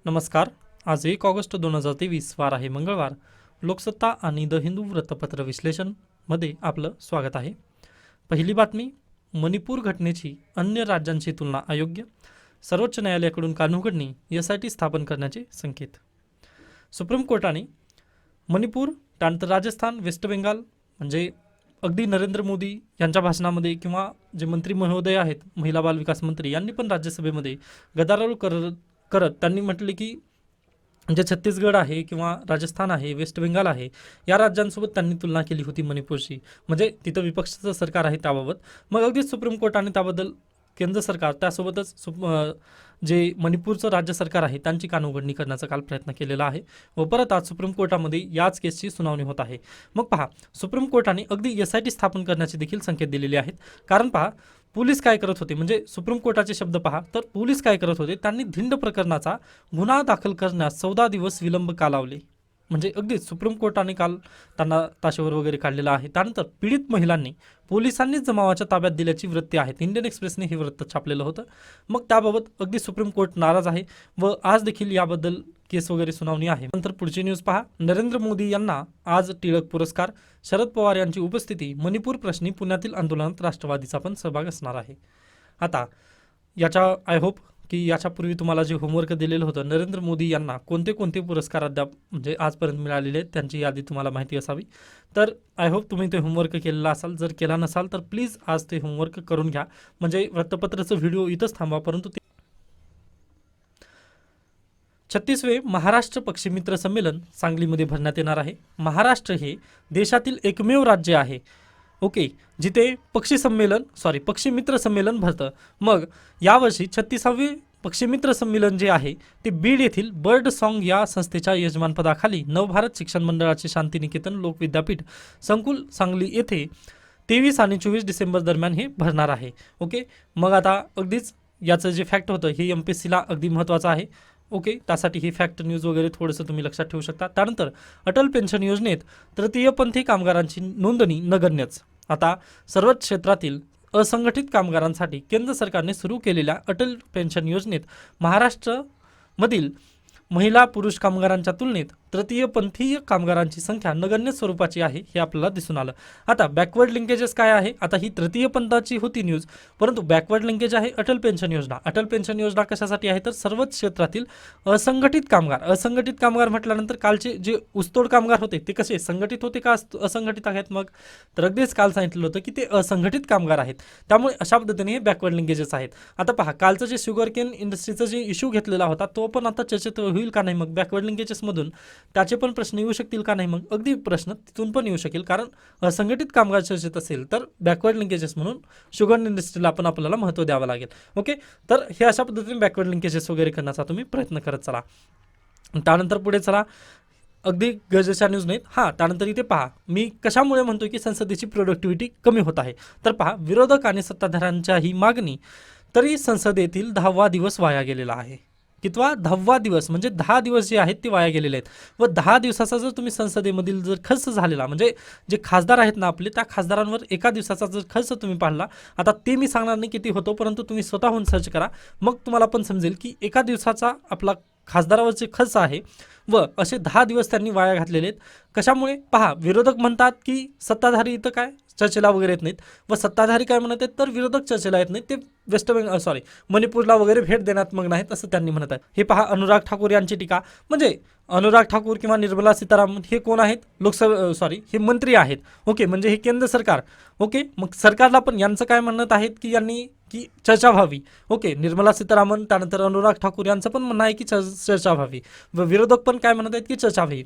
नमस्कार. आज 1 ऑगस्ट 2023 वार आहे मंगळवार. लोकसत्ता आणि द हिंदू वृत्तपत्र विश्लेषणमध्ये आपलं स्वागत आहे. पहिली बातमी, मणिपूर घटनेची अन्य राज्यांशी तुलना अयोग्य, सर्वोच्च न्यायालयाकडून कानउघडणी, SIT स्थापन करण्याचे संकेत. सुप्रीम कोर्टाने मणिपूर, त्यानंतर राजस्थान, वेस्ट बेंगाल म्हणजे अगदी नरेंद्र मोदी यांच्या भाषणामध्ये किंवा जे मंत्री महोदय आहेत, महिला बाल विकास मंत्री, यांनी पण राज्यसभेमध्ये गदारोळ करत त्यांनी म्हटले की जे छत्तीसगड आहे किंवा राजस्थान आहे, वेस्ट बेंगाल आहे, या राज्यांसोबत त्यांनी तुलना केली होती मणिपूरची, म्हणजे तिथं विपक्षाचं सरकार आहे त्याबाबत. मग अगदीच सुप्रीम कोर्टाने त्याबद्दल केंद्र सरकार त्यासोबतच जे मणिपूरचं राज्य सरकार आहे त्यांची कानउघडणी करण्याचा काल प्रयत्न केलेला आहे व परत आज सुप्रीम कोर्टामध्ये याच केसची सुनावणी होत आहे. मग पहा, सुप्रीम कोर्टाने अगदी SIT स्थापन करण्याचे देखील संकेत दिलेले आहेत. कारण पहा, पोलीस काय करत होते, म्हणजे सुप्रीम कोर्टाचे शब्द पहा, तर पोलीस काय करत होते, त्यांनी धिंड प्रकरणाचा गुन्हा दाखल करण्यास 14 दिवस विलंब का लावले. म्हणजे अगदीच सुप्रीम कोर्टाने काल त्यांना ताशेवर वगैरे काढलेला आहे. त्यानंतर पीडित महिलांनी पोलिसांनीच जमावाच्या ताब्यात दिल्याची वृत्ती आहेत. इंडियन एक्सप्रेसने हे वृत्त छापलेलं होतं. मग त्याबाबत अगदी सुप्रीम कोर्ट नाराज आहे व आज देखील याबद्दल केस वगैरे सुनावणी आहे. नंतर पुढची न्यूज पहा, नरेंद्र मोदी यांना आज टिळक पुरस्कार, शरद पवार यांची उपस्थिती, मणिपूर प्रश्नी पुण्यातील आंदोलनात राष्ट्रवादीचा पण सहभाग असणार आहे. आता याच्या आय होप की याच्यापूर्वी तुम्हाला जे होमवर्क दिलेलं होतं, नरेंद्र मोदी यांना कोणते कोणते पुरस्कार अद्याप म्हणजे आजपर्यंत मिळालेले आहेत त्यांची यादी तुम्हाला माहिती असावी. तर आय होप तुम्ही ते होमवर्क केलेला असाल. जर केला नसाल तर प्लीज आज ते होमवर्क करून घ्या. म्हणजे वृत्तपत्राचं व्हिडिओ इथंच थांबा, परंतु 36वे महाराष्ट्र पक्षीमित्र संमेलन सांगलीमध्ये भरण्यात येणार आहे. महाराष्ट्र हे देशातील एकमेव राज्य आहे ओके जिथे पक्षीमित्र संमेलन भरतं. मग यावर्षी 36वे पक्षीमित्र संमेलन जे आहे ते बीड येथील बर्ड सॉन्ग या संस्थेच्या यजमानपदाखाली नवभारत शिक्षण मंडळाचे शांतिनिकेतन लोकविद्यापीठ संकुल सांगली येथे 23 आणि 24 डिसेंबर दरम्यान हे भरणार आहे. ओके, मग आता अगदीच याचं जे फॅक्ट होतं हे MPSCला अगदी महत्त्वाचं आहे. ओके, त्यासाठी ही फॅक्ट न्यूज वगैरे थोडंसं तुम्ही लक्षात ठेवू शकता. त्यानंतर अटल पेन्शन योजनेत तृतीयपंथी कामगारांची नोंदणी नगण्यच. आता सर्वच क्षेत्रातील असंघटित कामगारांसाठी केंद्र सरकारने सुरू केलेल्या अटल पेन्शन योजनेत महाराष्ट्रामधील महिला पुरुष कामगारांच्या तुलनेत तृतीयपंथीय कामगारांची संख्या नगण्य स्वरूपाची आहे हे आपल्याला दिसून आलं. आता बॅकवर्ड लिंकेजेस काय आहे, आता ही तृतीयपंथाची होती न्यूज, परंतु बॅकवर्ड लिंकेज आहे अटल पेन्शन योजना. अटल पेन्शन योजना कशासाठी आहे तर सर्वच क्षेत्रातील असंघटित कामगार म्हटल्यानंतर कालचे जे ऊसतोड कामगार होते ते कसे संघटित होते का असंघटित आहेत. मग तर अगदीच काल सांगितलं होतं की ते असंघटित कामगार आहेत, त्यामुळे अशा पद्धतीने हे बॅकवर्ड लिंकेजेस आहेत. आता पहा, कालचं जे शुगर केन इंडस्ट्रीचं जे इश्यू घेतलेला होता तो पण आता चर्चेत होईल का नाही. मग बॅकवर्ड लिंकेजेसमधून त्याचे पण प्रश्न येऊ शकतील का नाही. मग अगदी प्रश्न तिथून पण येऊ शकेल, कारण असंघटित कामगार चर्चेत असेल तर बॅकवर्ड लिंकेजेस म्हणून शुगर इंडस्ट्रीला पण आपल्याला महत्त्व द्यावं लागेल. ओके, तर हे अशा पद्धतीने बॅकवर्ड लिंकेजेस वगैरे करण्याचा तुम्ही प्रयत्न करत चला. त्यानंतर पुढे चला, अगदी गरजेच्या न्यूज नाहीत. हां, त्यानंतर इथे पहा, मी कशामुळे म्हणतो की संसदेची प्रोडक्टिव्हिटी कमी होत आहे. तर पहा, विरोधक आणि सत्ताधाऱ्यांच्या ही मागणी तरी संसदेतील 10वा दिवस वाया गेलेला आहे. कितवा 10वा दिवस, म्हणजे 10 दिवस जे आहेत ते वाया गेलेले आहेत. व 10 दिवसाचा जर तुम्ही संसदेमधील जर खर्च झालेला, म्हणजे जे खासदार आहेत ना आपले, त्या खासदारांवर एका दिवसाचा जर खर्च तुम्ही पाहिला, आता ते मी सांगणार नाही किती होतो, परंतु तुम्ही स्वतःहून सर्च करा, मग तुम्हाला पण समजेल की एका दिवसाचा आपला खासदारावरचे खर्च आहे व असे 10 दिवस त्यांनी वाया घातलेले आहेत. कशामुळे पहा, विरोधक म्हणतात की सत्ताधारी इथं काय चर्चेला वगैरे येत नाहीत व सत्ताधारी काय म्हणत आहेत तर विरोधक चर्चेला येत नाहीत, ते मणिपूरला वगैरे भेट देण्यात मग्न आहेत असं त्यांनी म्हणत आहेत. हे पहा, अनुराग ठाकूर यांची टीका, म्हणजे अनुराग ठाकूर किंवा निर्मला सीतारामन हे कोण आहेत, हे मंत्री आहेत. ओके, म्हणजे हे केंद्र सरकार. ओके, मग सरकारला पण यांचं काय म्हणत आहेत की यांनी की चर्चा व्हावी. ओके, निर्मला सीतारामन त्यानंतर अनुराग ठाकूर यांचं पण म्हणणं आहे की चर्चा व्हावी व विरोधक पण काय म्हणत आहेत की चर्चा व्हावी.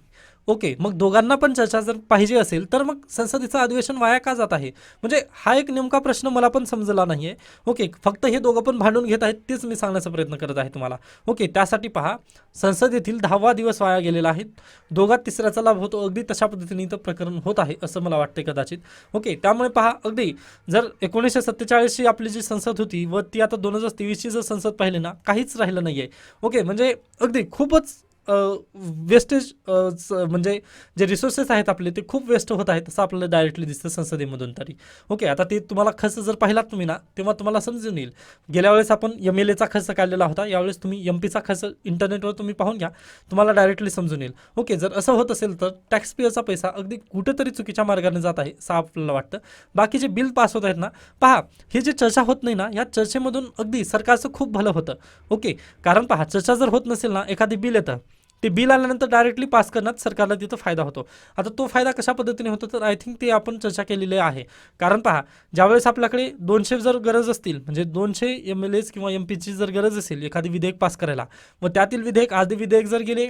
ओके, मग दोघांना पण चर्चा जर पाहिजे असेल तर मग संसदेचं अधिवेशन वाया का जात आहे, म्हणजे हा एक नेमका प्रश्न मला पण समजला नाही आहे. ओके, फक्त हे दोघं पण भांडून घेत आहेत तेच मी सांगण्याचा प्रयत्न करत आहे तुम्हाला. ओके, त्यासाठी पहा, संसदेतील 10वा दिवस वाया गेलेला आहे. दोघात तिसऱ्याचा लाभ होतो, अगदी तशा पद्धतीने इथं प्रकरण होत आहे असं मला वाटते कदाचित. ओके, त्यामुळे पहा, अगदी जर 1947ची आपली जी संसद होती व ती आता 2023ची जर संसद पाहिली ना, काहीच राहिलं नाही आहे. ओके, म्हणजे अगदी खूपच वेस्टेज म्हणजे जे रिसोर्सेस आहेत आपले ते खूप वेस्ट होत आहेत असं आपल्याला डायरेक्टली दिसतं संसदेमधून तरी. ओके, आता ते तुम्हाला खर्च जर पाहिलात तुम्ही ना तेव्हा तुम्हाला समजून येईल. गेल्या वेळेस आपण MLAचा खर्च काढलेला होता, यावेळेस तुम्ही MPचा खर्च इंटरनेटवर तुम्ही पाहून घ्या, तुम्हाला डायरेक्टली समजून येईल. ओके, जर असं होत असेल तर टॅक्स पेअरचा पैसा अगदी कुठेतरी चुकीच्या मार्गाने जात आहे असं आपल्याला वाटतं. बाकी जे बिल पास होत आहेत ना, पहा हे जे चर्चा होत नाही ना, या चर्चेमधून अगदी सरकारचं खूप भलं होतं. ओके, कारण पहा चर्चा जर होत नसेल ना, एखादी बिल येतं, ते बिल आल्यानंतर डायरेक्टली पास करण्यात सरकारला तिथं फायदा होतो. आता तो फायदा कशा पद्धतीने होतो तर आय थिंक ते आपण चर्चा केलेली आहे. कारण पहा ज्यावेळेस आपल्याकडे 200 जर गरज असतील म्हणजे 200 MLAs किंवा MPची जर गरज असेल एखादी विधेयक पास करायला, मग त्यातील विधेयक आधी विधेयक जर गेले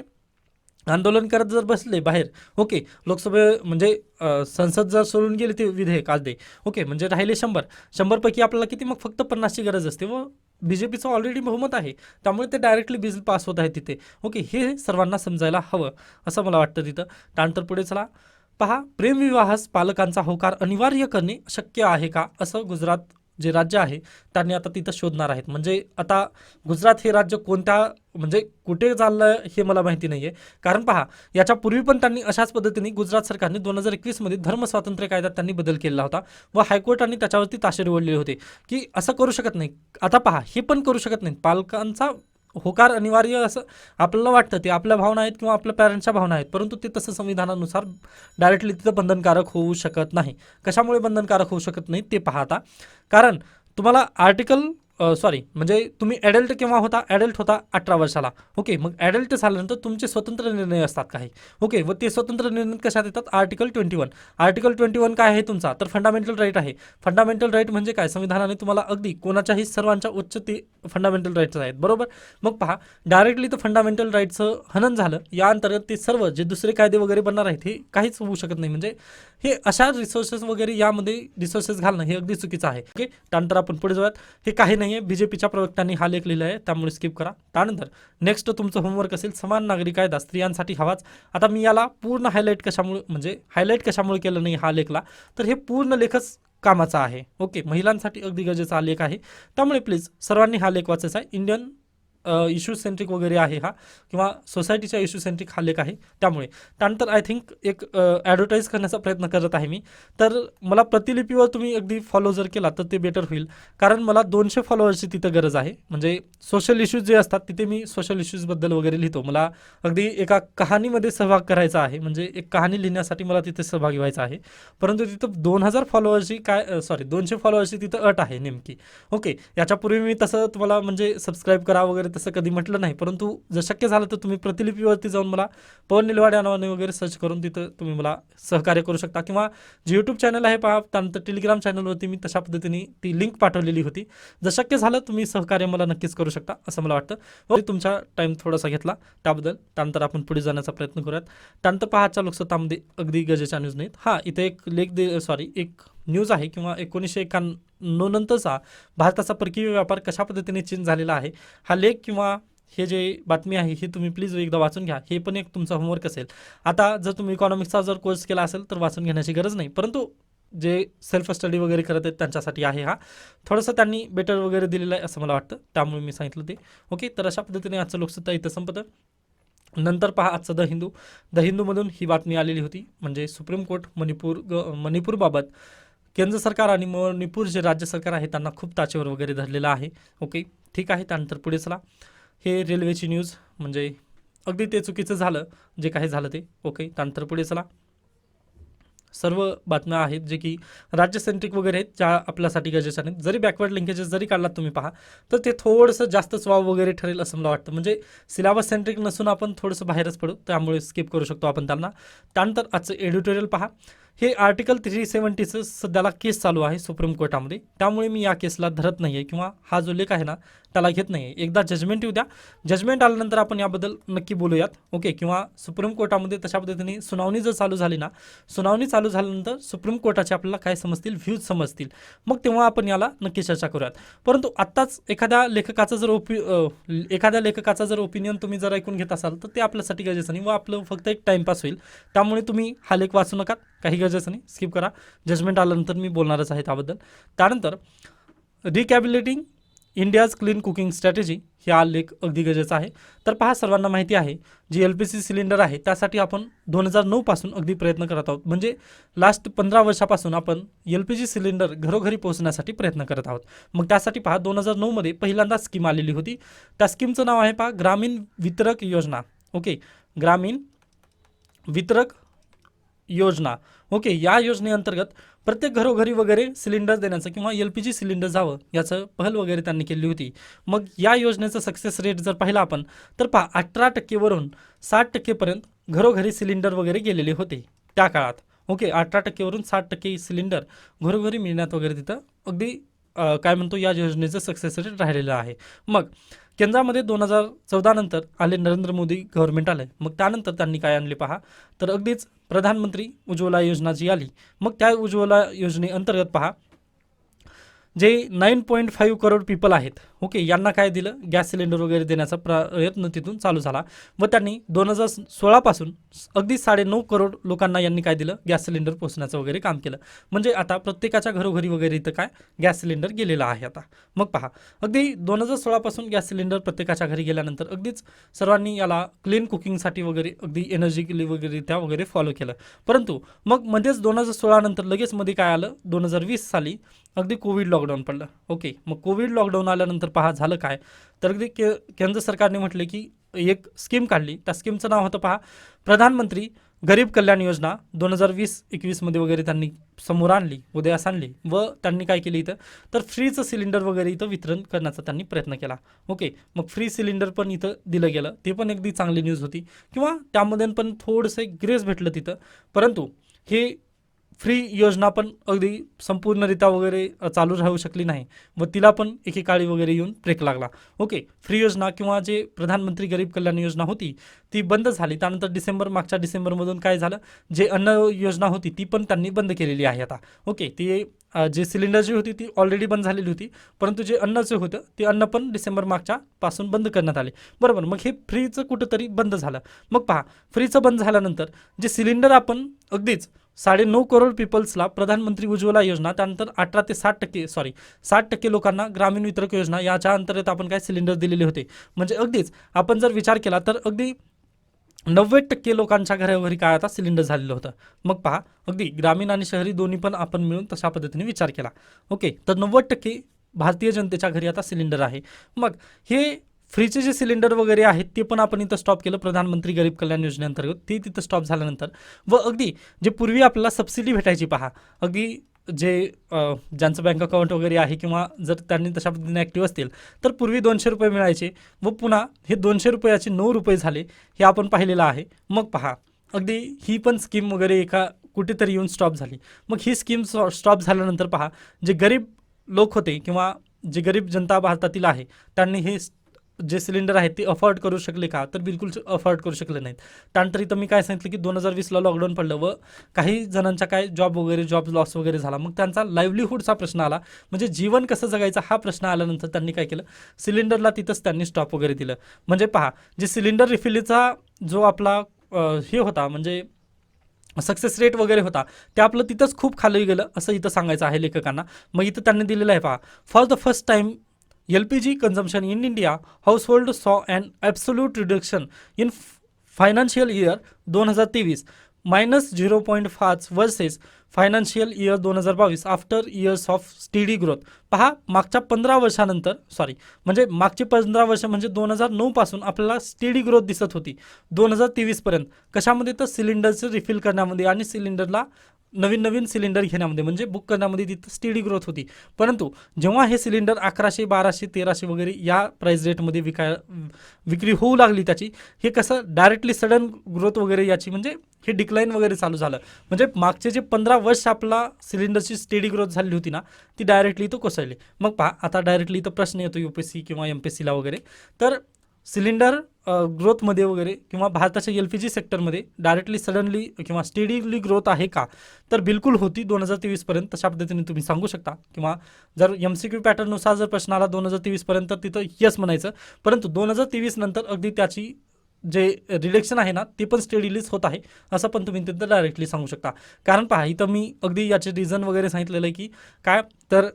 आंदोलन करत जर बसले बाहेर, ओके, लोकसभे म्हणजे संसद जर सोडून गेली ते विधेयक आधी, ओके, म्हणजे राहिले 100पैकी आपल्याला किती मग फक्त 50ची गरज असते व BJPचं ऑलरेडी बहुमत आहे, त्यामुळे ते डायरेक्टली बिल पास होत आहे तिथे. ओके, हे सर्वांना समजायला हवं असं मला वाटतं तिथं. त्यानंतर पुढे चला, पहा प्रेमविवाहास पालकांचा होकार अनिवार्य करणे शक्य आहे का असं गुजरात जे राज्य आहे त्यांनी आता तिथं शोधणार आहेत. म्हणजे आता गुजरात हे राज्य कोणत्या म्हणजे कुठे चाललं हे मला माहिती नाही आहे. कारण पहा याच्यापूर्वी पण त्यांनी अशाच पद्धतीने गुजरात सरकारने 2021मध्ये धर्म स्वातंत्र्य कायद्यात त्यांनी बदल केला होता व हायकोर्टाने त्याच्यावरती ताशेरे ओढलेले होते की असं करू शकत नाही. आता पहा हे पण करू शकत नाही, पालकांचा होकार अनिवार्य असं आपल्याला वाटतं, ते आपल्या भावना आहेत किंवा आपल्या पॅरेंट्सच्या भावना आहेत, परंतु ते तसं संविधानानुसार डायरेक्टली तिथं बंधनकारक होऊ शकत नाही. कशामुळे बंधनकारक होऊ शकत नाही ते पहा आता. कारण तुम्हाला आर्टिकल म्हणजे तुम्ही ॲडल्ट केव्हा होता, ॲडल्ट होता 18 वर्षाला. ओके, मग ॲडल्ट झाल्यानंतर तुमचे स्वतंत्र निर्णय असतात काही. ओके, व ते स्वतंत्र निर्णय कशात येतात, आर्टिकल 21. आर्टिकल 21 काय आहे तुमचा तर फंडामेंटल राईट आहे. फंडामेंटल राईट म्हणजे काय, संविधानाने तुम्हाला अगदी कोणाच्याही सर्वांच्या उच्च ते फंडामेंटल राईट्स आहेत, बरोबर. मग पहा डायरेक्टली तर फंडामेंटल राईट्सचं हनन झालं, या अंतर्गत ते सर्व जे दुसरे कायदे वगैरे बनणार आहेत हे काहीच होऊ शकत नाही. म्हणजे हे अशा रिसोर्सेस वगैरे यामध्ये रिसोर्सेस घालणं हे अगदी चुकीचं आहे. ओके, त्यानंतर आपण पुढे जाऊयात. हे काही नाही आहे, BJPच्या प्रवक्त्यांनी हा लेख लिहिला आहे त्यामुळे स्किप करा. त्यानंतर नेक्स्ट तुमचं होमवर्क असेल समान नागरी कायदा स्त्रियांसाठी हवाच. आता मी याला पूर्ण हायलाईट कशामुळे केलं नाही हा लेखला, तर हे पूर्ण लेखच कामाचा आहे. ओके, महिलांसाठी अगदी गरजेचा हा लेख आहे, त्यामुळे प्लीज सर्वांनी हा लेख वाचायचा आहे. इंडियन इश्यू सेंट्रिक वगैरे आहे हा, किंवा सोसायटीच्या इश्यू सेंट्रिक हा लेख आहे त्यामुळे. त्यानंतर आय थिंक एक ॲडव्हर्टाईज करण्याचा प्रयत्न करत आहे मी, तर मला प्रतिलिपीवर तुम्ही अगदी फॉलो जर केला तर ते बेटर होईल. कारण मला 200 फॉलोअर्सची तिथं गरज आहे. म्हणजे सोशल इश्यूज जे असतात तिथे मी सोशल इश्यूजबद्दल वगैरे लिहितो, मला अगदी एका कहाणीमध्ये सहभाग करायचा आहे, म्हणजे एक कहाणी लिहिण्यासाठी मला तिथे सहभागी व्हायचा आहे. परंतु तिथं 2000 फॉलोअर्सची 200 फॉलोअर्सची तिथं अट आहे नेमकी. ओके, याच्यापूर्वी मी तसं तुम्हाला म्हणजे सबस्क्राईब करा वगैरे तसं कधी म्हटलं नाही, परंतु जर शक्य झालं तर तुम्ही प्रतिलिपीवरती जाऊन मला पवन निलवाडे नावाने वगैरे सर्च करून तिथं तुम्ही मला सहकार्य करू शकता. किंवा जे यूट्यूब चॅनल आहे पहा, त्यानंतर टेलिग्राम चॅनलवरती मी तशा पद्धतीने ती लिंक पाठवलेली होती. जर शक्य झालं तुम्ही सहकार्य मला नक्कीच करू शकता असं मला वाटतं. तुमचा टाईम थोडासा घेतला त्याबद्दल. त्यानंतर आपण पुढे जाण्याचा प्रयत्न करूयात. त्यानंतर पहा आजच्या लोकसत्तामध्ये अगदी गरजेच्या न्यूज नाहीत. हां, इथे एक न्यूज आहे किंवा 1991 नंतरचा भारताचा परकीय व्यापार कशा पद्धतीने चेंज झालेला आहे हा लेख किंवा हे जे बातमी आहे हे तुम्ही प्लीज एकदा वाचून घ्या. हे पण एक तुमचा होमवर्क असेल. आता जर तुम्ही इकॉनॉमिक्सचा जर कोर्स केला असेल तर वाचून घेण्याची गरज नाही, परंतु जे सेल्फ स्टडी वगैरे करत आहेत त्यांच्यासाठी आहे हा. थोडंसं त्यांनी बेटर वगैरे दिलेलं आहे असं मला वाटतं, त्यामुळे मी सांगितलं ते. ओके, तर अशा पद्धतीने आजचं लोकसत्ता इथं संपतं. नंतर पहा आजचं द हिंदूमधून ही बातमी आलेली होती, म्हणजे सुप्रीम कोर्ट मणिपूरबाबत केंद्र सरकार आणि मणिपूर जे राज्य सरकार आहे त्यांना खूप ताचेवर वगैरे धरलेलं आहे. ओके, ठीक आहे. त्यानंतर पुढे चला, हे रेल्वेची न्यूज, म्हणजे अगदी ते चुकीचं झालं जे काही झालं ते. ओके, त्यानंतर पुढे चला, सर्व बातम्या आहेत जे की राज्य सेंट्रिक वगैरे आहेत ज्या आपल्यासाठी गरजेच्या नाहीत. जरी बॅकवर्ड लिंकेजेस जरी काढलात तुम्ही पहा तर ते थोडंसं जास्तच वाव वगैरे ठरेल असं मला वाटतं. म्हणजे सिलेबस सेंट्रिक नसून आपण थोडंसं बाहेरच पडू, त्यामुळे स्किप करू शकतो आपण त्यांना. त्यानंतर आजचं एडिटोरियल पहा, हे आर्टिकल 370चं सध्याला केस चालू आहे सुप्रीम कोर्टामध्ये, त्यामुळे मी या केसला धरत नाही आहे किंवा हा जो लेख आहे ना त्याला घेत नाही आहे. एकदा जजमेंट येऊ द्या, जजमेंट आल्यानंतर आपण याबद्दल नक्की बोलूयात. ओके, किंवा सुप्रीम कोर्टामध्ये तशा पद्धतीने सुनावणी जर चालू झाली ना, सुनावणी चालू झाल्यानंतर सुप्रीम कोर्टाचे आपल्याला काय समजतील, व्ह्यूज समजतील, मग तेव्हा आपण याला नक्की चर्चा करूयात. परंतु आत्ताच एखाद्या लेखकाचा जर ओपिनियन तुम्ही जर ऐकून घेत असाल तर ते आपल्यासाठी गरजेचं नाही व आपलं फक्त एक टाईमपास होईल. त्यामुळे तुम्ही हा लेख वाचू नका, काही गरजेचं नाही, स्किप करा. जजमेंट आल्यानंतर मी बोलणारच आहे त्याबद्दल. त्यानंतर रिकॅबिलेटिंग इंडियाज क्लीन कुकिंग स्ट्रॅटेजी हे आलेख अगदी गरजेचा आहे. तर पहा, सर्वांना माहिती आहे जी LPG सिलेंडर आहे त्यासाठी आपण 2009 पासून अगदी प्रयत्न करत आहोत. म्हणजे लास्ट 15 वर्षापासून आपण LPG सिलेंडर घरोघरी पोहोचण्यासाठी प्रयत्न करत आहोत. मग त्यासाठी पहा 2009 मध्ये पहिल्यांदा स्कीम आलेली होती. त्या स्कीमचं नाव आहे पहा ग्रामीण वितरक योजना. ओके, ग्रामीण वितरक योजना. ओके, या योजनेअंतर्गत प्रत्येक घरोघरी वगैरे सिलेंडर देण्याचं किंवा LPG सिलेंडर जावं याचं पहल वगैरे त्यांनी केली होती. मग या योजनेचं सक्सेस रेट जर पाहिला आपण तर पहा 18% वरून 60% पर्यंत घरोघरी सिलेंडर वगैरे गेलेले होते त्या काळात. ओके, 18% वरून 60% सिलेंडर घरोघरी मिळण्यात वगैरे तिथं अगदी काय म्हणतो या योजनेचं सक्सेस रेट राहिलेलं आहे. मग केंद्रामध्ये 2014 नंतर आले नरेंद्र मोदी गव्हर्नमेंट आलं. मग त्यानंतर त्यांनी काय आणले पहा, तर अगदीच प्रधानमंत्री उज्ज्वला योजना जी आली. मग त्या उज्ज्वला योजनेअंतर्गत पहा जे 9.5 करोड पीपल आहेत, ओके, यांना काय दिलं, गॅस सिलेंडर वगैरे देण्याचा प्रयत्न तिथून चालू झाला. व त्यांनी 2016 पासून अगदी 9.5 करोड लोकांना यांनी काय दिलं, गॅस सिलेंडर पोहोचण्याचं वगैरे काम केलं. म्हणजे आता प्रत्येकाच्या घरोघरी वगैरे इथं काय गॅस सिलेंडर गेलेला आहे आता. मग पहा अगदी 2016 पासून गॅस सिलेंडर प्रत्येकाच्या घरी गेल्यानंतर अगदीच सर्वांनी याला क्लीन कुकिंगसाठी वगैरे अगदी एनर्जिकली वगैरे त्या वगैरे फॉलो केलं. परंतु मग मध्येच 2016 नंतर लगेच मध्ये काय आलं, 2020 साली अगदी कोविड लॉकडाऊन पडलं. ओके, मग कोविड लॉकडाऊन आल्यानंतर पहा झालं काय, तर अगदी केंद्र सरकारने म्हटले की एक स्कीम काढली. त्या स्कीमचं नाव होतं पहा प्रधानमंत्री गरीब कल्याण योजना. 2020-21 मध्ये वगैरे त्यांनी समोर आणली, उदयास आणली. व त्यांनी काय केलं इथं, तर फ्रीचं सिलेंडर वगैरे इथं वितरण करण्याचा त्यांनी प्रयत्न केला. ओके, मग फ्री सिलेंडर पण इथं दिलं गेलं. ते पण अगदी चांगली न्यूज होती किंवा त्यामध्ये पण थोडंसं ग्रेस भेटलं तिथं. परंतु हे फ्री योजना पण अगदी संपूर्णरित्या वगैरे चालू राहू शकली नाही व तिला पण एकेकाळी वगैरे येऊन ब्रेक लागला. ओके, फ्री योजना किंवा जे प्रधानमंत्री गरीब कल्याण योजना होती ती बंद झाली. त्यानंतर मागच्या डिसेंबरमधून काय झालं, जे अन्न योजना होती ती पण त्यांनी बंद केलेली आहे आता. ओके, ती जे सिलेंडर जी होती ती ऑलरेडी बंद झालेली होती, परंतु जे अन्नचं होतं ते अन्न पण डिसेंबर मागच्या पासून बंद करण्यात आले. बरोबर, मग हे फ्रीचं कुठंतरी बंद झालं. मग पहा फ्रीचं बंद झाल्यानंतर जे सिलेंडर आपण अगदीच 9.5 करोड पीपल्सला प्रधानमंत्री उज्ज्वला योजना, त्यानंतर 60% लोकांना ग्रामीण वितरक योजना याच्या अंतर्गत आपण काय सिलेंडर दिलेले होते. म्हणजे अगदीच आपण जर विचार केला तर अगदी 90% लोकांच्या घरोघरी काय आता सिलेंडर झालेलं होतं. मग पहा अगदी ग्रामीण आणि शहरी दोन्ही पण आपण मिळून तशा पद्धतीने विचार केला. ओके, तर 90% भारतीय जनतेच्या घरी आता सिलेंडर आहे. मग हे फ्रीचे जे सिलेंडर वगैरे आहेत ते पण आपण इथं स्टॉप केलं प्रधानमंत्री गरीब कल्याण योजनेअंतर्गत. ते तिथं स्टॉप झाल्यानंतर व अगदी जे पूर्वी आपल्याला सबसिडी भेटायची पहा, अगदी जे ज्यांचं बँक अकाउंट वगैरे आहे किंवा जर त्यांनी तशा पद्धतीने ॲक्टिव्ह असतील तर पूर्वी 200 रुपये मिळायचे व पुन्हा हे 200 रुपयाचे 9 रुपये झाले, हे आपण पाहिलेलं आहे. मग पहा अगदी ही पण स्कीम वगैरे एका कुठेतरी येऊन स्टॉप झाली. मग ही स्कीम स्टॉप झाल्यानंतर पहा जे गरीब लोक होते किंवा जे गरीब जनता भारतातील आहे त्यांनी हे जे सिलेंडर आहेत ते अफोर्ड करू शकले का, तर बिलकुल अफोर्ड करू शकले नाहीत. त्यानंतर इथं मी काय सांगितलं की 2020ला लॉकडाऊन पडलं व काही जणांचा काय जॉब लॉस वगैरे झाला. मग त्यांचा लाईव्हलीहूडचा प्रश्न आला, म्हणजे जीवन कसं जगायचं हा प्रश्न आल्यानंतर त्यांनी काय केलं, सिलेंडरला तिथंच त्यांनी स्टॉप वगैरे दिलं. म्हणजे पहा जे सिलेंडर रिफिलचा जो आपला हे होता म्हणजे सक्सेस रेट वगैरे होता ते आपलं तिथंच खूप खाली गेलं असं इथं सांगायचं आहे लेखकांना. मग इथं त्यांनी दिलेलं आहे पहा, for the first time LPG consumption in India household saw an absolute reduction in financial year 2023 -0.5 versus financial year 2022 after years of steady growth. पहा मागच्या 15 वर्षानंतर म्हणजे मागचे 15 वर्ष म्हणजे 2009 पासून आपल्याला स्टेडी ग्रोथ दिसत होती 2023 पर्यंत. कशामध्ये, तर सिलेंडरचं रिफिल करण्यामध्ये आणि सिलेंडरला नवीन सिलेंडर घेण्यामध्ये म्हणजे बुक करण्यामध्ये तिथं स्टेडी ग्रोथ होती. परंतु जेव्हा हे सिलेंडर 1100, 1200, 1300 वगैरे या प्राईस रेटमध्ये विक्री होऊ लागली त्याची, हे कसं डायरेक्टली सडन ग्रोथ वगैरे याची म्हणजे हे डिक्लाईन वगैरे चालू झालं. म्हणजे मागचे जे 15 वर्ष आपला सिलेंडरची स्टेडी ग्रोथ झाली होती ना ती डायरेक्टली तो कोसळली. मग पहा आता डायरेक्टली इथं प्रश्न येतो UPSC किंवा MPSCला वगैरे, तर सिलेंडर ग्रोथमध्ये वगैरे किंवा भारताच्या LPG सेक्टरमध्ये डायरेक्टली सडनली किंवा स्टेडीली ग्रोथ आहे का, तर बिलकुल होती 2023 पर्यंत. तशा पद्धतीने तुम्ही सांगू शकता किंवा जर MCQ पॅटर्ननुसार जर प्रश्न आला 2023 पर्यंत तिथं यस म्हणायचं. परंतु 2023 नंतर अगदी त्याची जे रिडक्शन आहे ना ती पण स्टेडीलीच होत आहे असं पण तुम्ही तिथं डायरेक्टली सांगू शकता. कारण पहा इथं मी अगदी याचे रिझन वगैरे सांगितलेलं आहे की काय, तर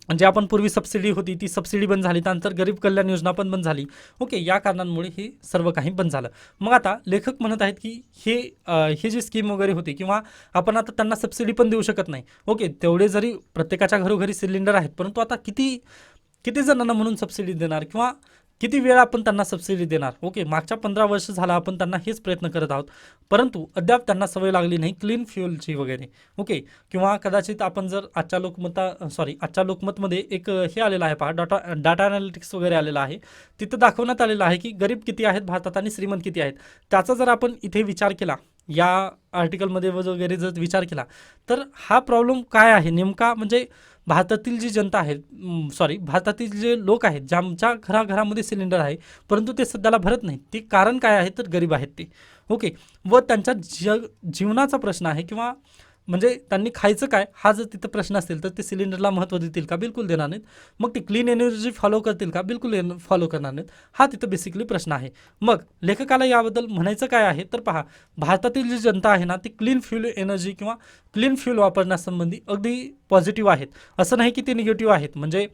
जे आपण पूर्वी सबसिडी होती ती सबसिडी बंद झाली, त्यानंतर गरीब कल्याण योजना पण बंद झाली. ओके, या कारणांमुळे हे सर्व काही बंद झालं. मग आता लेखक म्हणत आहेत की हे जी स्कीम वगैरे होती किंवा आपण आता त्यांना सबसिडी पण देऊ शकत नाही. ओके, तेवढे जरी प्रत्येकाच्या घरोघरी सिलेंडर आहेत, परंतु आता किती किती जणांना म्हणून सबसिडी देणार किंवा किती वेळा आपण त्यांना सबसिडी देणार. ओके, मागच्या 15 वर्ष झाला आपण त्यांना हेच प्रयत्न करत आहोत, परंतु अद्याप त्यांना सवय लागली नाही क्लीन फ्युलची वगैरे. ओके, किंवा कदाचित आपण जर आजच्या लोकमतमध्ये एक हे आलेलं आहे पहा, डाटा अनालिटिक्स वगैरे आलेलं आहे. तिथं दाखवण्यात आलेलं आहे की गरीब किती आहेत भारतात आणि श्रीमंत किती आहेत. त्याचा जर आपण इथे विचार केला, या आर्टिकलमध्ये वगैरे जर विचार केला, तर हा प्रॉब्लेम काय आहे नेमका, म्हणजे भारतातील जी जनता आहे, भारतातील जे लोक आहेत ज्यांच्या घराघरामध्ये सिलेंडर आहे परंतु ते सध्याला भरत नाही, ते कारण काय आहे तर गरीब आहेत ते. ओके, व त्यांच्या जीवनाचा प्रश्न आहे किंवा म्हणजे त्यांनी खायचं काय हा जर तिथं प्रश्न असेल तर ते सिलेंडरला महत्त्व देतील का? बिलकुल देणार नाहीत. मग ते क्लीन एनर्जी फॉलो करतील का? बिलकुल फॉलो करणार नाहीत. हा तिथं बेसिकली प्रश्न आहे. मग लेखकाला याबद्दल म्हणायचं काय आहे तर पहा, भारतातील जी जनता आहे ना ती क्लीन फ्यूल एनर्जी किंवा क्लीन फ्यूल वापरण्यासंबंधी अगदी पॉझिटिव्ह आहेत. असं नाही की ते निगेटिव्ह आहेत. म्हणजे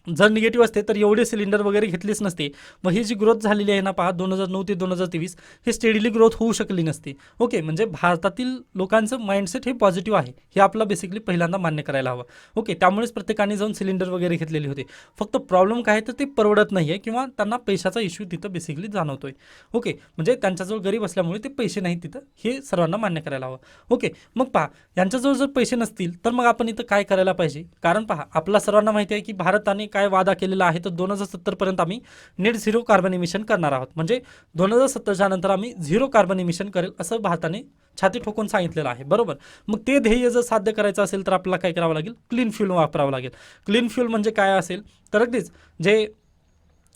जर निगेटिव्ह असते तर एवढे सिलेंडर वगैरे घेतलेच नसते. मग ही जी ग्रोथ झालेली आहे ना पहा 2009 ते 2023 हे स्टेडीली ग्रोथ होऊ शकली नसती. ओके, म्हणजे भारतातील लोकांचं माइंडसेट हे पॉझिटिव्ह आहे, हे आपलं बेसिकली पहिल्यांदा मान्य करायला हवं. ओके, त्यामुळेच प्रत्येकाने जाऊन सिलेंडर वगैरे घेतलेले होते. फक्त प्रॉब्लेम काय आहे तर ते परवडत नाही आहे किंवा त्यांना पैशाचा इश्यू तिथं बेसिकली जाणवतोय. ओके, म्हणजे त्यांच्याजवळ गरीब असल्यामुळे ते पैसे नाहीत तिथं, हे सर्वांना मान्य करायला हवं. ओके, मग पहा यांच्याजवळ जर पैसे नसतील तर मग आपण इथं काय करायला पाहिजे. कारण पहा आपला सर्वांना माहिती आहे की भारताने काय वादा केलेला आहे तर 2070 पर्यंत आम्ही नेट झिरो कार्बन इमिशन करणार आहोत. म्हणजे 2070च्या नंतर आम्ही झिरो कार्बन इमिशन करेल असं भारताने छाती ठोकून सांगितलेलं आहे. बरोबर, मग ते ध्येय जर साध्य करायचं असेल तर आपल्याला काय करावं लागेल, क्लीन फ्यूल वापरावं लागेल. क्लीन फ्यूल म्हणजे काय असेल तर अगदीच जे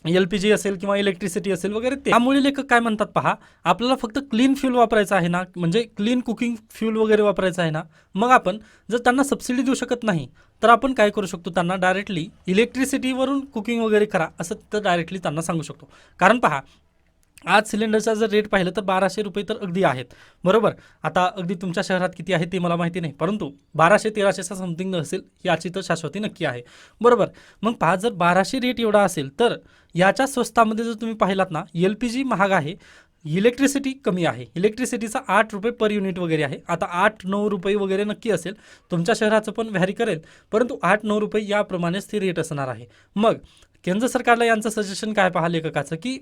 LPG असेल किंवा इलेक्ट्रिसिटी असेल वगैरे. त्यामुळे लेखक काय म्हणतात पहा, आपल्याला फक्त क्लीन फ्यूल वापरायचं आहे ना, म्हणजे क्लीन कुकिंग फ्यूल वगैरे वापरायचं आहे ना, मग आपण जर त्यांना सबसिडी देऊ शकत नाही तर आपण काय करू शकतो, त्यांना डायरेक्टली इलेक्ट्रिसिटीवरून कुकिंग वगैरे करा असं तर डायरेक्टली त्यांना सांगू शकतो. कारण पहा आज सिलेंडरचा जर रेट पाहिलं तर 1200 रुपये तर अगदी आहेत. बरोबर, आता अगदी तुमच्या शहरात किती आहे ते मला माहिती नाही, परंतु 1200-1300चा समथिंग असेल याची तर शाश्वती नक्की आहे. बरोबर, मग पहा जर 1200 रेट एवढा असेल तर याच्या स्वस्तामध्ये जर तुम्ही पाहिलात ना, LPG महाग आहे, इलेक्ट्रिसिटी कमी आहे. इलेक्ट्रिसिटीचा 8 रुपये पर युनिट वगैरे आहे. आता 8-9 रुपये वगैरे नक्की असेल, तुमच्या शहराचं पण व्हॅरी करेल, परंतु 8-9 रुपये याप्रमाणेच ती रेट असणार आहे. मग केंद्र सरकारला यांचं सजेशन काय पहा लेखकाचं, की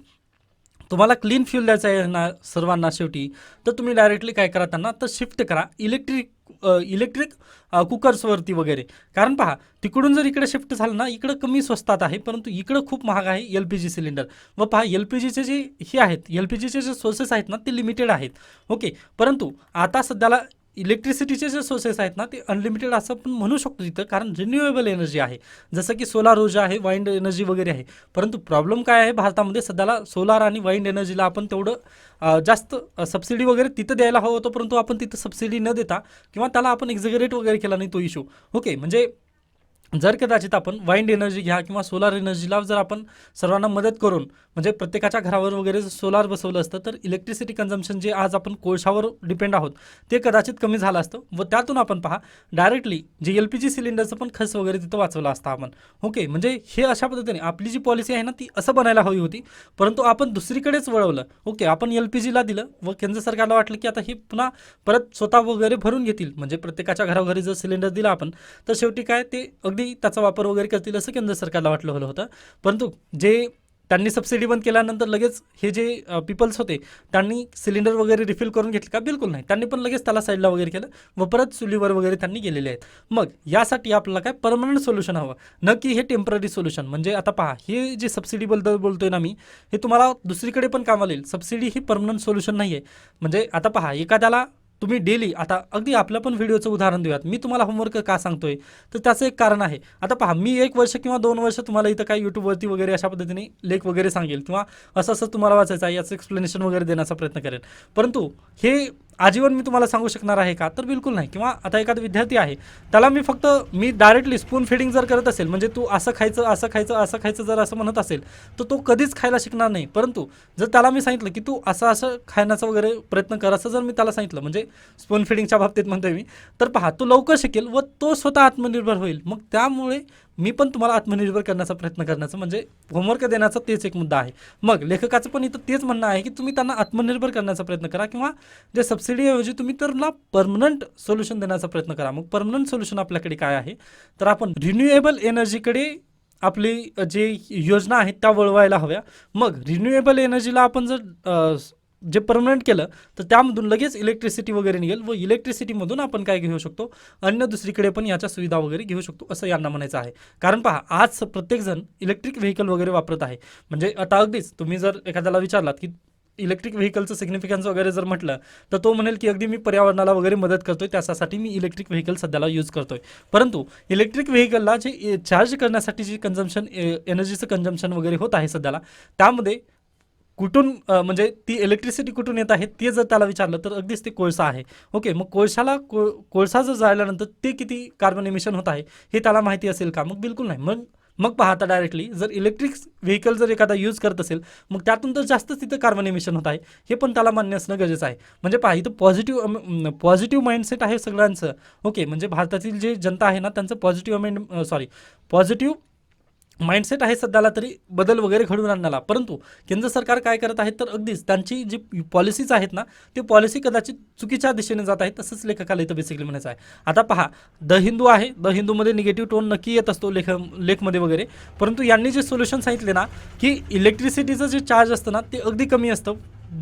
तुम्हाला क्लीन फ्यूल द्यायचं आहे ना सर्वांना शेवटी, तर तुम्ही डायरेक्टली काय करा त्यांना तर शिफ्ट करा इलेक्ट्रिक कुकर्सवरती वगैरे. कारण पहा तिकडून जर इकडे शिफ्ट झालं ना, इकडं कमी स्वस्तात आहे परंतु इकडं खूप महाग आहे LPG सिलेंडर. व पहा LPGचे जे हे आहेत, LPGचे जे सोर्सेस आहेत ना ते लिमिटेड आहेत. ओके, परंतु आता सध्याला इलेक्ट्रिसिटीचे जे सोर्सेस आहेत ना ते अनलिमिटेड असं पण म्हणू शकतो तिथं, कारण रिन्युएबल एनर्जी आहे, जसं की सोलार ऊर्जा आहे, वाइंड एनर्जी वगैरे आहे. परंतु प्रॉब्लेम काय आहे, भारतामध्ये सध्याला सोलार आणि वाइंड एनर्जीला आपण तेवढं जास्त सबसिडी वगैरे तिथं द्यायला हवं होतं, परंतु आपण तिथं सबसिडी न देता किंवा त्याला आपण एक्झॅगरेट वगैरे केला नाही तो इश्यू. ओके, म्हणजे जर कदाचित आपण वाइंड एनर्जी घ्या किंवा सोलार एनर्जीला जर आपण सर्वांना मदत करून म्हणजे प्रत्येकाच्या घरावर वगैरे जर सोलार बसवलं असतं तर इलेक्ट्रिसिटी कन्झम्पशन जे आज आपण कोळशावर डिपेंड आहोत ते कदाचित कमी झालं असतं व त्यातून आपण पहा डायरेक्टली जे LPG सिलेंडरचं पण खर्च वगैरे तिथं वाचवला असता आपण. ओके, म्हणजे हे अशा पद्धतीने आपली जी पॉलिसी आहे ना ती असं बनायला हवी होती, परंतु आपण दुसरीकडेच वळवलं. ओके, आपण LPGला दिलं व केंद्र सरकारला वाटलं की आता हे पुन्हा परत स्वतः वगैरे भरून घेतील, म्हणजे प्रत्येकाच्या घरोघरी जर सिलेंडर दिला आपण तर शेवटी काय ते अगदी त्याचा वापर वगैरे करतील असं केंद्र सरकारला वाटलं होतं. परंतु जे त्यांनी सबसिडी बंद केल्यानंतर लगेच हे जे पीपल्स होते त्यांनी सिलेंडर वगैरे रिफिल करून घेतले का? बिलकुल नाही, त्यांनी पण लगेच त्याला साईडला वगैरे केलं व परत चुलीवर वगैरे त्यांनी गेलेले आहेत. मग यासाठी आपल्याला काय परमनंट सोल्युशन हवं, न की हे टेम्पररी सोल्युशन. म्हणजे आता पहा हे जे सबसिडीबद्दल बोलतोय ना मी, हे तुम्हाला दुसरीकडे पण कामाला येईल. सबसिडी ही परमनंट सोल्युशन नाही आहे. म्हणजे आता पहा एखाद्याला तुम्ही डेली, आता अगदी आपल्या पण व्हिडिओचं उदाहरण देऊयात, मी तुम्हाला होमवर्क का सांगतोय तर त्याचं एक कारण आहे. आता पहा मी 1 वर्ष किंवा 2 वर्ष तुम्हाला इथं काय यूट्यूबवरती वगैरे अशा पद्धतीने लेख वगैरे सांगेल किंवा असं असं तुम्हाला वाचायचं आहे याचं एक्सप्लेनेशन वगैरे देण्याचा प्रयत्न करेल, परंतु हे आजीवन मी तुम्हाला सांगू शकणार आहे का? तर बिलकुल नाही. किंवा आता एखादा विद्यार्थी आहे त्याला मी डायरेक्टली स्पून फिडिंग जर करत असेल, म्हणजे तू असं खायचं असं खायचं असं खायचं जर असं म्हणत असेल तर तो कधीच खायला शिकणार नाही. परंतु जर त्याला मी सांगितलं की तू असं असं खाण्याचा वगैरे प्रयत्न कर, असं जर मी त्याला सांगितलं, म्हणजे स्पून फिडिंगच्या बाबतीत म्हणतोय मी, तर पहा तो लवकर शिकेल व तो स्वतः आत्मनिर्भर होईल. मग त्यामुळे मी पण तुम्हाला आत्मनिर्भर करण्याचा प्रयत्न करण्याचं म्हणजे होमवर्क देण्याचा तेच एक मुद्दा आहे. मग लेखकाचं पण इथं तेच म्हणणं आहे की तुम्ही त्यांना आत्मनिर्भर करण्याचा प्रयत्न करा किंवा जे सबसिडीऐवजी तुम्ही त्यांना परमनंट सोल्युशन देण्याचा प्रयत्न करा. मग परमनंट सोल्युशन आपल्याकडे काय आहे, तर आपण रिन्युएबल एनर्जीकडे आपली जे योजना आहेत त्या वळवायला हव्या. मग रिन्युएबल एनर्जीला आपण जर जे परमनंट केलं तर त्यामधून लगेच इलेक्ट्रिसिटी वगैरे निघेल व इलेक्ट्रिसिटीमधून आपण काय घेऊ शकतो, अन्य दुसरीकडे पण याच्या सुविधा वगैरे घेऊ शकतो असं यांना म्हणायचं आहे. कारण पहा, आज प्रत्येकजण इलेक्ट्रिक व्हेकल वगैरे वापरत आहे. म्हणजे आता अगदीच तुम्ही जर एखाद्याला विचारलात की इलेक्ट्रिक व्हेकलचं सिग्निफिकन्स वगैरे जर म्हटलं तर तो म्हणेल की अगदी मी पर्यावरणाला वगैरे मदत करतोय, त्यासाठी मी इलेक्ट्रिक व्हेकल सध्याला यूज करतोय. परंतु इलेक्ट्रिक व्हेकलला जे चार्ज करण्यासाठी जी कन्झम्पशन एनर्जीचं कन्झम्पन वगैरे होत आहे सध्याला, त्यामध्ये कुठून म्हणजे ती इलेक्ट्रिसिटी कुठून येत आहे ते जर त्याला विचारलं तर अगदीच ते कोळसा आहे. ओके, मग कोळसा जर जाळल्यानंतर ते किती कार्बन इमिशन होत आहे हे त्याला माहिती असेल का? मग बिलकुल नाही. मग मग पहा आता डायरेक्टली जर इलेक्ट्रिक व्हेकल जर एखादा यूज करत असेल मग त्यातून तर जास्तच तिथं कार्बन इमिशन होत आहे हे पण त्याला मान्य असणं गरजेचं आहे. म्हणजे पहा, इथं पॉझिटिव्ह माइंडसेट आहे सगळ्यांचं. ओके, म्हणजे भारतातील जे जनता आहे ना त्यांचं पॉझिटिव्ह माइंडसेट आहे सध्याला तरी बदल वगैरे घडवून आणण्याला. परंतु केंद्र सरकार काय करत आहे तर अगदीच त्यांची जी पॉलिसीज आहेत ना ते पॉलिसी कदाचित चुकीच्या दिशेने जात आहेत, तसंच लेखकाला इथं बेसिकली म्हणायचं आहे. आता पहा, द हिंदू आहे, द हिंदूमध्ये निगेटिव्ह टोन नक्की येत असतो लेखमध्ये वगैरे. परंतु यांनी जे सोल्युशन सांगितले ना की इलेक्ट्रिसिटीचं जे चार्ज असतं ना ते अगदी कमी असतं,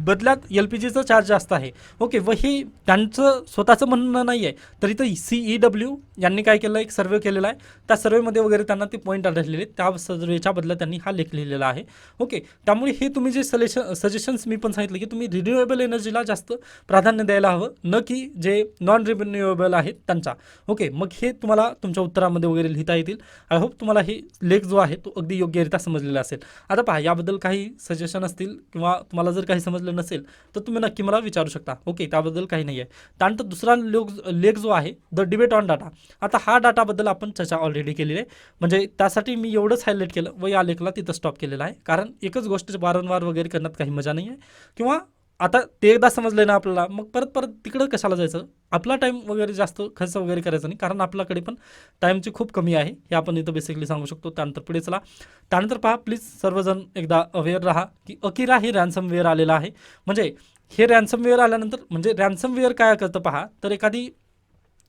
बदल्यात LPGचं चार्ज जास्त आहे. ओके, व हे त्यांचं स्वतःचं म्हणणं नाही आहे, तर इथं CEW यांनी काय केलं, एक सर्वे केलेला आहे. त्या सर्वेमध्ये वगैरे त्यांना ते पॉईंट आढळलेले, त्या सर्वेच्या बदल्यात त्यांनी हा लेख लिहिलेला आहे. ओके, त्यामुळे हे तुम्ही जे सजेशन्स मी पण सांगितलं की तुम्ही रिन्युएबल एनर्जीला जास्त प्राधान्य द्यायला हवं, न की जे नॉन रिन्युएबल आहेत त्यांचा. ओके, मग हे तुम्हाला तुमच्या उत्तरामध्ये वगैरे लिहिता येतील. आय होप तुम्हाला हे लेख जो आहे तो अगदी योग्यरित्या समजलेला असेल. आता पहा, याबद्दल काही सजेशन असतील किंवा तुम्हाला जर काही समजलं नसेल तर तुम्ही नक्की मला विचारू शकता. ओके, त्याबद्दल काही नाही आहे. त्यानंतर दुसरा लेख जो आहे द डिबेट ऑन डाटा. आता हा डाटाबद्दल आपण चर्चा ऑलरेडी केलेली आहे, म्हणजे त्यासाठी मी एवढंच हायलाईट केलं व या लेखला तिथं स्टॉप केलेला आहे. कारण एकच गोष्ट वारंवार वगैरे करण्यात काही मजा नाही आहे, किंवा आता ते एकदा समजलं ना आपल्याला मग परत तिकडं कशाला जायचं, आपला टाईम वगैरे जास्त खर्च वगैरे करायचा नाही, कारण आपल्याकडे पण टाईमची खूप कमी आहे हे आपण इथं बेसिकली सांगू शकतो. त्यानंतर पुढे चला. त्यानंतर पहा, प्लीज सर्वजण एकदा अवेअर राहा की अकिरा हे रॅन्समवेअर आलेलं आहे. म्हणजे हे रॅन्समवेअर आल्यानंतर म्हणजे रॅन्समवेअर काय करतं पहा, तर एखादी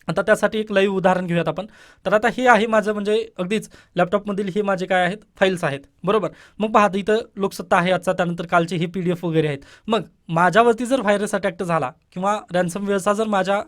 आता त्यासाठी एक लाईव्ह उदाहरण घेऊयात आपण. तर आता हे आहे माझं म्हणजे अगदीच लॅपटॉपमधील हे माझे काय आहेत, फाईल्स आहेत, बरोबर. मग पहा, इथं लोकसत्ता आहे आजचा, त्यानंतर कालचे हे PDF वगैरे आहेत. मग माझ्यावरती जर व्हायरस अटॅक झाला किंवा रॅन्समवेअरचा जर माझ्या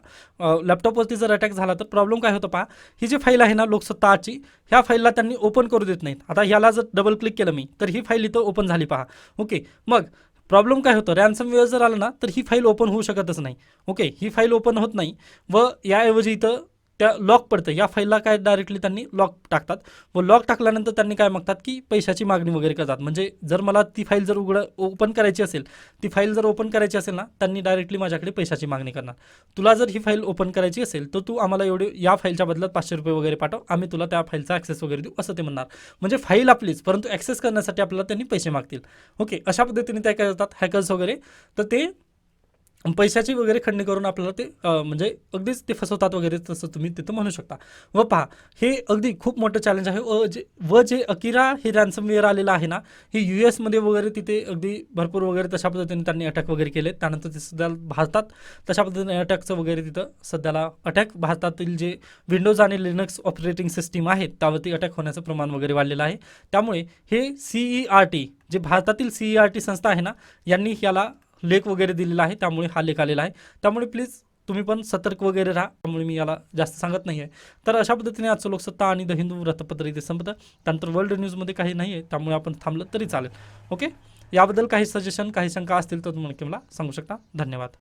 लॅपटॉपवरती जर अटॅक झाला तर प्रॉब्लेम काय होतं पहा, ही जी फाईल आहे ना लोकसत्ता आजची, ह्या फाईलला त्यांनी ओपन करू देत नाहीत. आता ह्याला जर डबल क्लिक केलं मी तर ही फाईल इथं ओपन झाली पहा. ओके, मग प्रॉब्लेम काय होतं, रॅन्समवेअर जर आलं ना तर ही फाईल ओपन होऊ शकतच नाही. ओके, ही फाईल ओपन होत नाही व याऐवजी इथं त्या लॉक पडतं. या फाईलला काय डायरेक्टली त्यांनी लॉक टाकतात व लॉक टाकल्यानंतर त्यांनी काय मागतात की पैशाची मागणी वगैरे करतात. म्हणजे जर मला ती फाईल जर ओपन करायची असेल, ती फाईल जर ओपन करायची असेल ना, त्यांनी डायरेक्टली माझ्याकडे पैशाची मागणी करणार. तुला जर ही फाईल ओपन करायची असेल तर तू आम्हाला एवढे या फाईलच्या बदल्यात 500 रुपये वगैरे पाठव, आम्ही तुला त्या फाईलचा ॲक्सेस वगैरे देऊ असं ते म्हणणार. म्हणजे फाईल आपलीच, परंतु ॲक्सेस करण्यासाठी आपल्याला त्यांनी पैसे मागतील. ओके, अशा पद्धतीने ते काय करतात हॅकर्स वगैरे, तर ते पैशाची वगैरे खंडणी करून आपल्याला ते म्हणजे अगदीच ते फसवतात वगैरे, तसं तुम्ही तिथं म्हणू शकता. व पहा, हे अगदी खूप मोठं चॅलेंज आहे. जे अकिरा हे रॅन्समवेअर आलेलं आहे ना, हे US मध्ये वगैरे तिथे अगदी भरपूर वगैरे तशा पद्धतीने त्यांनी अटॅक वगैरे केले. त्यानंतर ते सध्या भारतात तशा पद्धतीने अटॅकचं वगैरे तिथं सध्याला अटॅक भारतातील जे विंडोज आणि लिनक्स ऑपरेटिंग सिस्टीम आहेत त्यावरती अटॅक होण्याचं प्रमाण वगैरे वाढलेलं आहे. त्यामुळे हे CERT जे भारतातील CERT संस्था आहे ना, यांनी याला लेख वगैरे दिलेला आहे, त्यामुळे हा लेख आलेला आहे. त्यामुळे प्लीज तुम्ही पण सतर्क वगैरे राहा. त्यामुळे मी याला जास्त सांगत नाही आहे. तर अशा पद्धतीने आजचं लोकसत्ता आणि द हिंदू वृत्तपत्र इथे संपतं. त्यानंतर वर्ल्ड न्यूजमध्ये काही नाही आहे, त्यामुळे आपण थांबलं तरी चालेल. ओके, याबद्दल काही सजेशन काही शंका असतील तर तुम्ही मला सांगू शकता. धन्यवाद.